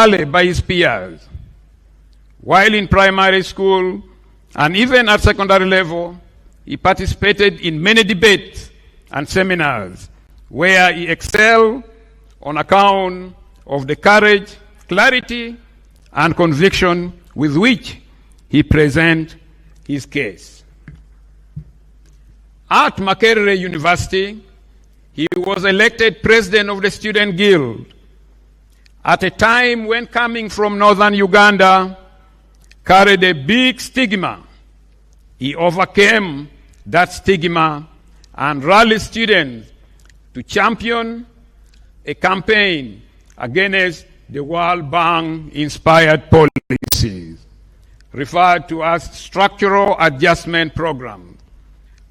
highly by his peers. While in primary school and even at secondary level, he participated in many debates and seminars where he excelled on account of the courage, clarity, and conviction with which he presented his case. At Makerere University, he was elected president of the Student Guild at a time when coming from northern Uganda carried a big stigma. He overcame that stigma and rallied students to champion a campaign against the World Bank-inspired policies, referred to as structural adjustment programs.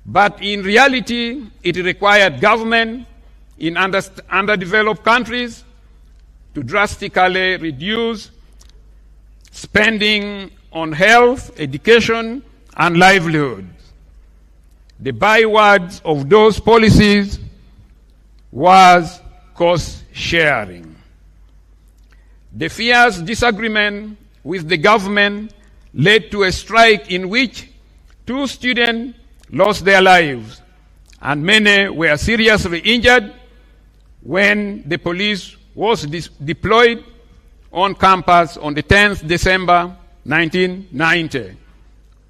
But in reality, it required government in underdeveloped countries to drastically reduce spending on health, education, and livelihoods. The bywords of those policies was cost sharing. The fierce disagreement with the government led to a strike in which 2 students lost their lives and many were seriously injured when the police was deployed on campus on the 10th December 1990.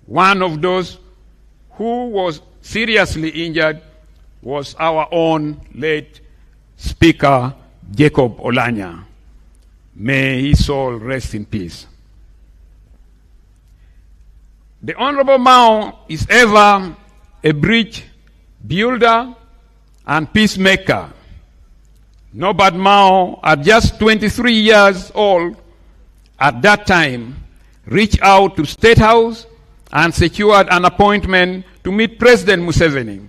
One of those who was seriously injured was our own late Speaker Jacob Olanya. May his soul rest in peace. The Honorable Mao is ever a bridge builder and peacemaker. Norbert Mao, at just 23 years old at that time, reached out to State House and secured an appointment to meet President Museveni,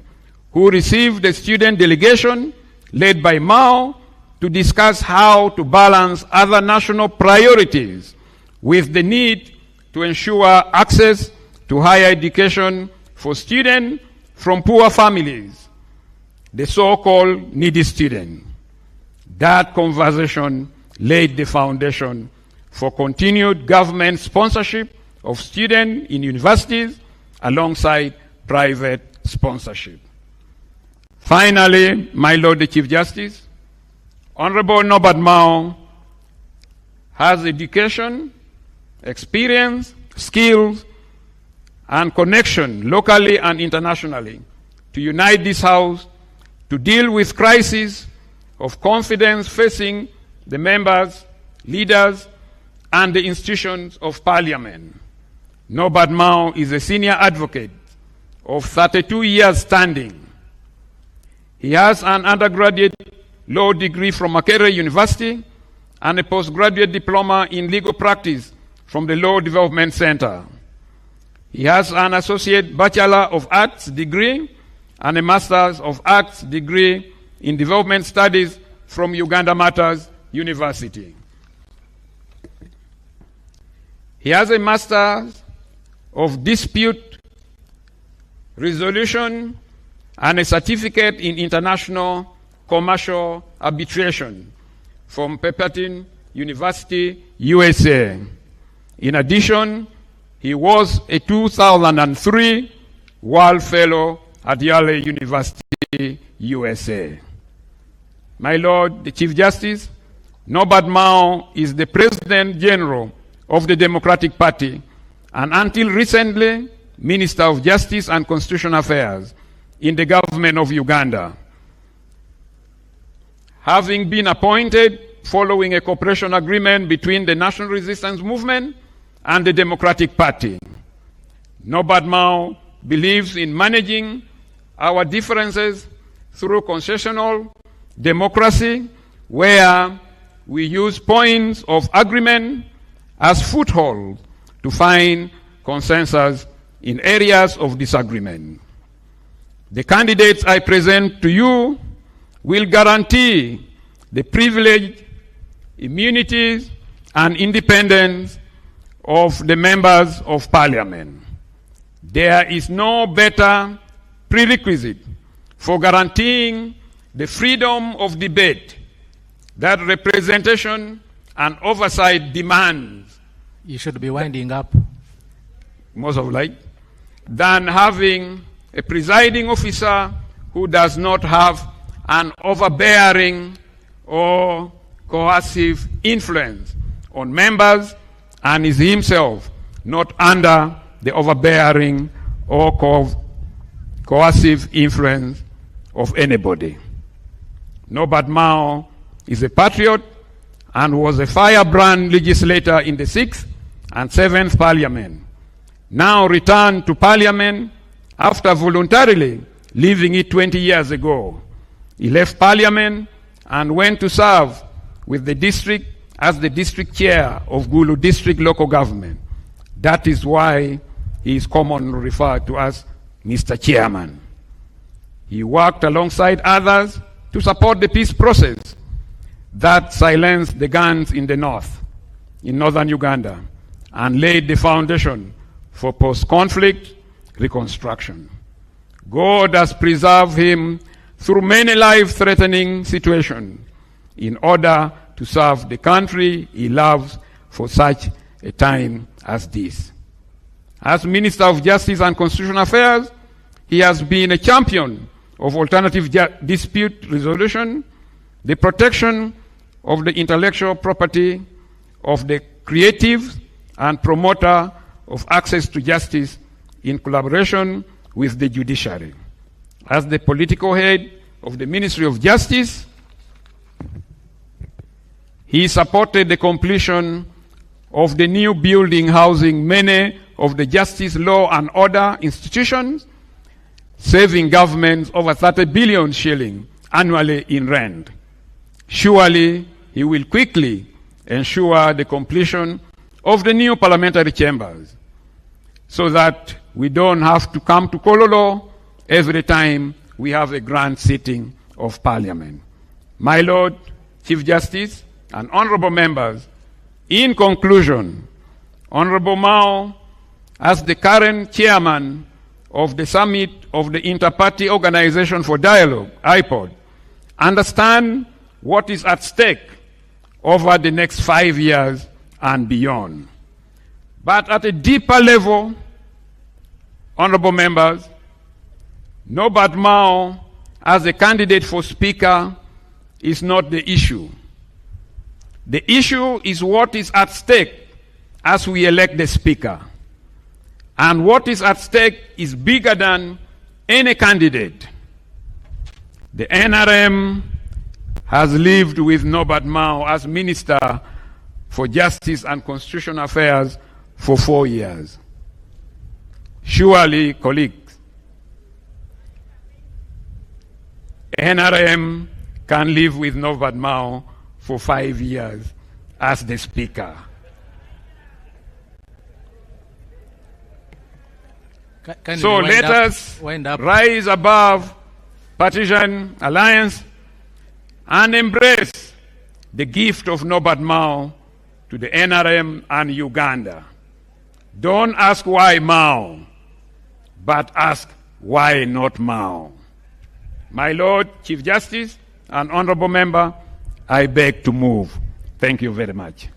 who received a student delegation led by Mao to discuss how to balance other national priorities with the need to ensure access to higher education for students from poor families, the so-called needy student. That conversation laid the foundation for continued government sponsorship of students in universities alongside private sponsorship. Finally, my Lord the Chief Justice, Honorable Norbert Mao has education, experience, skills, and connection locally and internationally to unite this House to deal with crises of confidence facing the members, leaders, and the institutions of Parliament. Norbert Mao is a senior advocate of 32 years standing. He has an undergraduate law degree from Makerere University and a postgraduate diploma in legal practice from the Law Development Center. He has an associate Bachelor of Arts degree and a Master's of Arts degree in Development Studies from Uganda Matters University. He has a Master's of Dispute Resolution and a certificate in International Commercial Arbitration from Pepperdine University, USA. In addition, he was a 2003 World Fellow at Yale University, USA. My Lord, the Chief Justice, Norbert Mao is the President General of the Democratic Party and until recently, Minister of Justice and Constitutional Affairs in the government of Uganda. Having been appointed following a cooperation agreement between the National Resistance Movement and the Democratic Party, Norbert Mao believes in managing our differences through concessional democracy, where we use points of agreement as foothold to find consensus in areas of disagreement. The candidates I present to you will guarantee the privilege, immunities, and independence of the members of Parliament. There is no better prerequisite for guaranteeing the freedom of debate than representation and oversight demands, You should be winding up. most of like, than having a presiding officer who does not have an overbearing or coercive influence on members and is himself not under the overbearing or coercive influence of anybody. Norbert Mao is a patriot and was a firebrand legislator in the 6th and 7th Parliament. Now returned to Parliament after voluntarily leaving it 20 years ago. He left Parliament and went to serve with the district as the district chair of Gulu District Local Government. That is why he is commonly referred to as Mr. Chairman. He worked alongside others to support the peace process that silenced the guns in the north, in northern Uganda, and laid the foundation for post-conflict reconstruction. God has preserved him through many life-threatening situations in order to serve the country he loves for such a time as this. As Minister of Justice and Constitutional Affairs, he has been a champion of alternative dispute resolution, the protection of the intellectual property of the creative and promoter of access to justice in collaboration with the judiciary. As the political head of the Ministry of Justice, he supported the completion of the new building housing many of the justice, law and order institutions, saving governments over 30 billion shillings annually in rent. Surely he will quickly ensure the completion of the new parliamentary chambers so that we don't have to come to Kololo every time we have a grand sitting of Parliament. My Lord Chief Justice and honorable members, in conclusion, Honorable Mao, as the current chairman of the Summit of the Inter-Party Organization for Dialogue, IPOD, understand what is at stake over the next 5 years and beyond. But at a deeper level, honorable members, Norbert Mao as a candidate for Speaker is not the issue. The issue is what is at stake as we elect the Speaker. And what is at stake is bigger than any candidate. The NRM has lived with Norbert Mao as Minister for Justice and Constitutional Affairs for 4 years. Surely, colleagues, NRM can live with Norbert Mao for 5 years as the Speaker. So let us rise above partisan alliance and embrace the gift of Norbert Mao to the NRM and Uganda. Don't ask why Mao, but ask why not Mao. My Lord Chief Justice and honorable member, I beg to move. Thank you very much.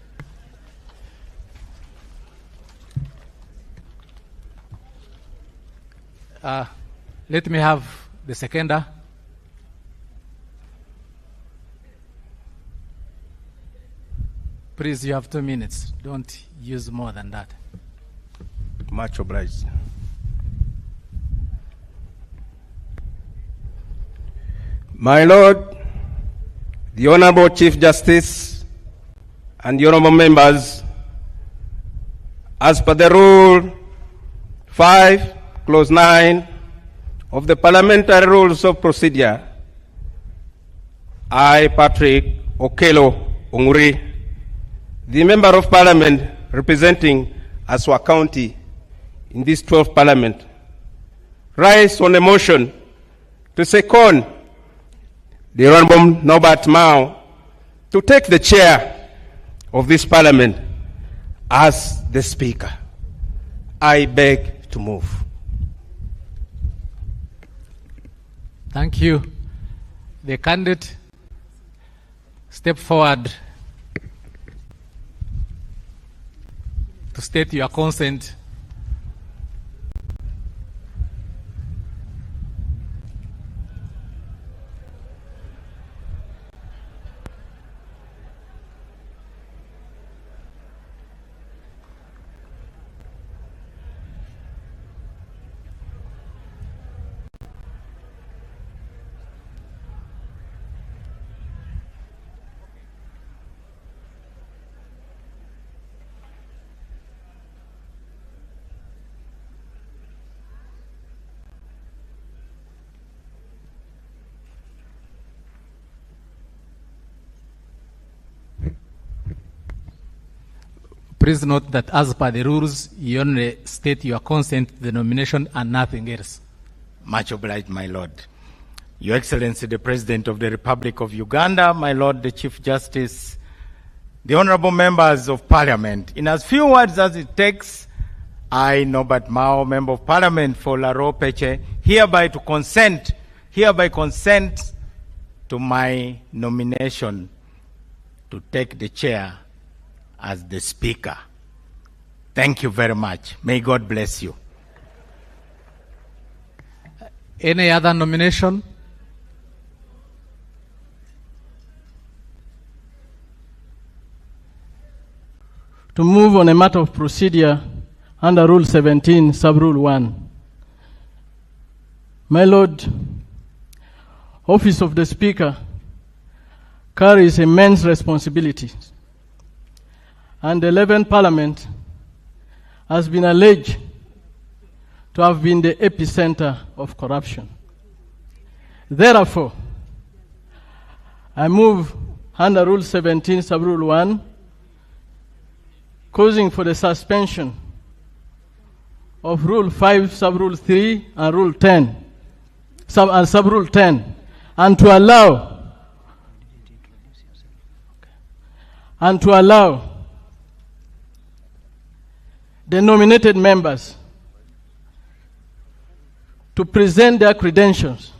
Let me have the seconder. Please, you have 2 minutes. Don't use more than that. Much obliged. My Lord, the Honorable Chief Justice and the honorable members, as per the Rule 5, Clause 9 of the Parliamentary Rules of Procedure, I, Patrick Okello Onguri, the Member of Parliament representing Aswa County in this 12th Parliament, rise on a motion to second the Honorable Norbert Mao to take the chair of this Parliament as the Speaker. I beg to move. Thank you. The candidate, step forward. to state your consent. Please note that as per the rules, you only state your consent to the nomination and nothing else. Much obliged, my Lord. Your Excellency, the President of the Republic of Uganda, my Lord, the Chief Justice, the honorable members of Parliament, in as few words as it takes, I, Norbert Mao, Member of Parliament for Laro Peche, hereby consent to my nomination to take the chair as the Speaker. Thank you very much. May God bless you. Any other nomination? To move on a matter of procedure under Rule 17, Sub-Rule 1. My Lord, Office of the Speaker carries immense responsibilities, and the 11th Parliament has been alleged to have been the epicenter of corruption. Therefore, I move under Rule 17, Sub-Rule 1, causing for the suspension of Rule 5, Sub-Rule 3, and Rule 10, Sub-Rule 10, and to allow the nominated members to present their credentials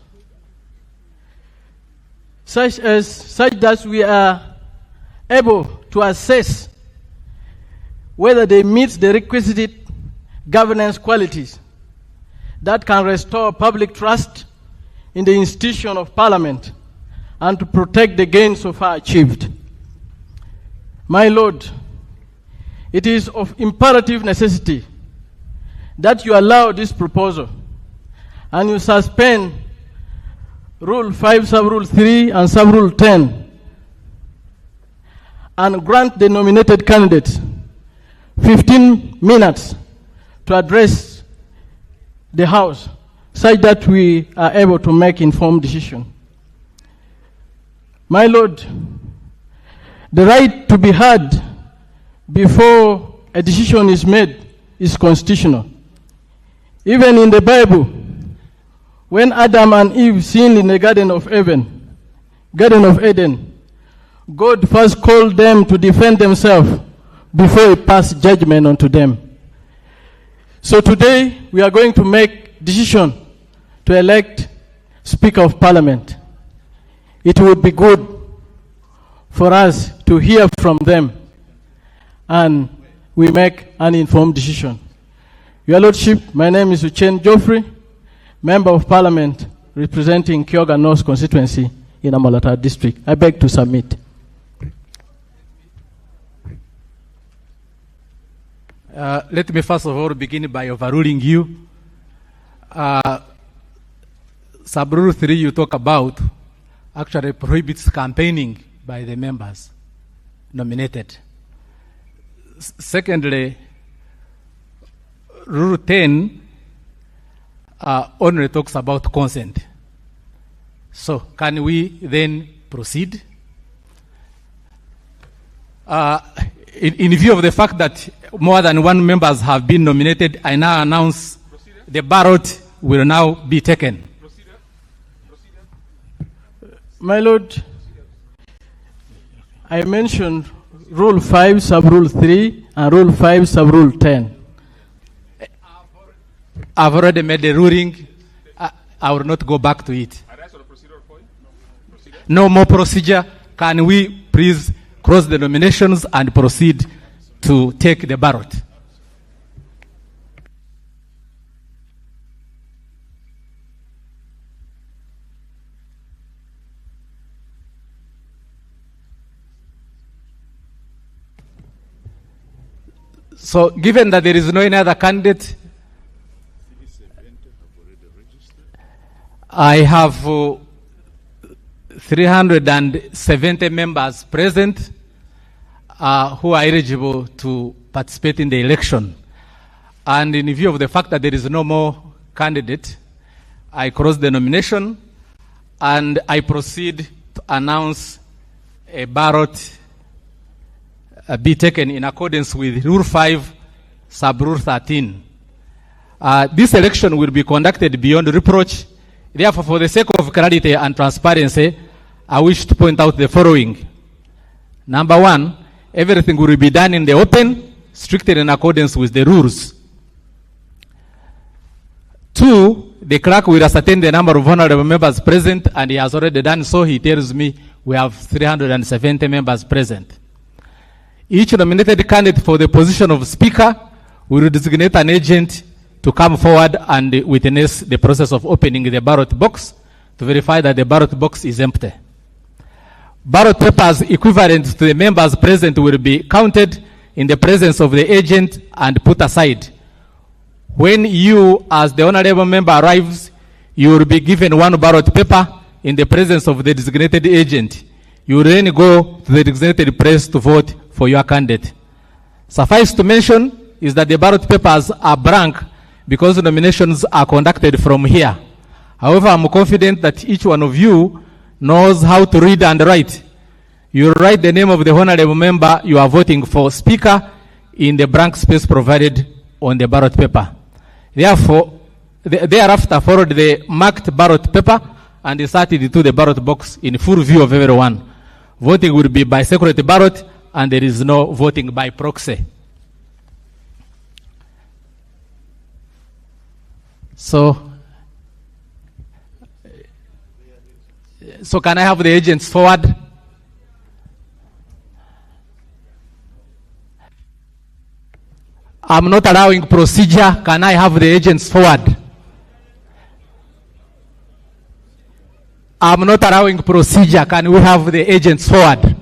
such that we are able to assess whether they meet the requisite governance qualities that can restore public trust in the institution of Parliament and to protect the gains so far achieved. My Lord, it is of imperative necessity that you allow this proposal and you suspend Rule 5, Sub-Rule 3, and Sub-Rule 10 and grant the nominated candidates 15 minutes to address the House such that we are able to make informed decision. My Lord, the right to be heard before a decision is made is constitutional. Even in the Bible, when Adam and Eve sinned in the Garden of Eden, God first called them to defend themselves before he passed judgment onto them. So today, we are going to make decision to elect Speaker of Parliament. It would be good for us to hear from them and we make an informed decision. Your Lordship, my name is Uchenn Geoffrey, Member of Parliament representing Kyoga North constituency in Amolata district. I beg to submit. Let me first of all begin by overruling you. Sub-Rule 3 you talk about actually prohibits campaigning by the members nominated. Secondly, Rule 10 only talks about consent. So can we then proceed? In view of the fact that more than one members have been nominated, I now announce the ballot will now be taken. My Lord, I mentioned Rule 5, Sub-Rule 3, and Rule 5, Sub-Rule 10. I've already made the ruling. I will not go back to it. No more procedure. Can we please close the nominations and proceed to take the ballot? So given that there is no any other candidate, I have 370 members present who are eligible to participate in the election. And in view of the fact that there is no more candidate, I close the nomination and I proceed to announce a ballot be taken in accordance with Rule 5, Sub-Rule 13. This election will be conducted beyond reproach. Therefore, for the sake of clarity and transparency, I wish to point out the following. Number one, everything will be done in the open, strictly in accordance with the rules. Two, the clerk will ascertain the number of honorable members present, and he has already done so. He tells me we have 370 members present. Each nominated candidate for the position of Speaker will designate an agent to come forward and witness the process of opening the ballot box to verify that the ballot box is empty. Ballot papers equivalent to the members present will be counted in the presence of the agent and put aside. When you, as the honorable member, arrives, you will be given one ballot paper in the presence of the designated agent. You will then go to the designated place to vote for your candidate. Suffice to mention is that the ballot papers are blank because nominations are conducted from here. However, I'm confident that each one of you knows how to read and write. You write the name of the honorable member you are voting for Speaker in the blank space provided on the ballot paper. Therefore, thereafter followed the marked ballot paper and inserted into the ballot box in full view of everyone. Voting will be by secret ballot and there is no voting by proxy. So can I have the agents forward? I'm not allowing procedure. Can I have the agents forward? I'm not allowing procedure. Can we have the agents forward?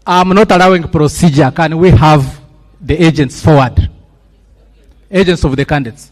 I'm not allowing procedure. Can we have the agents forward? Agents of the candidates.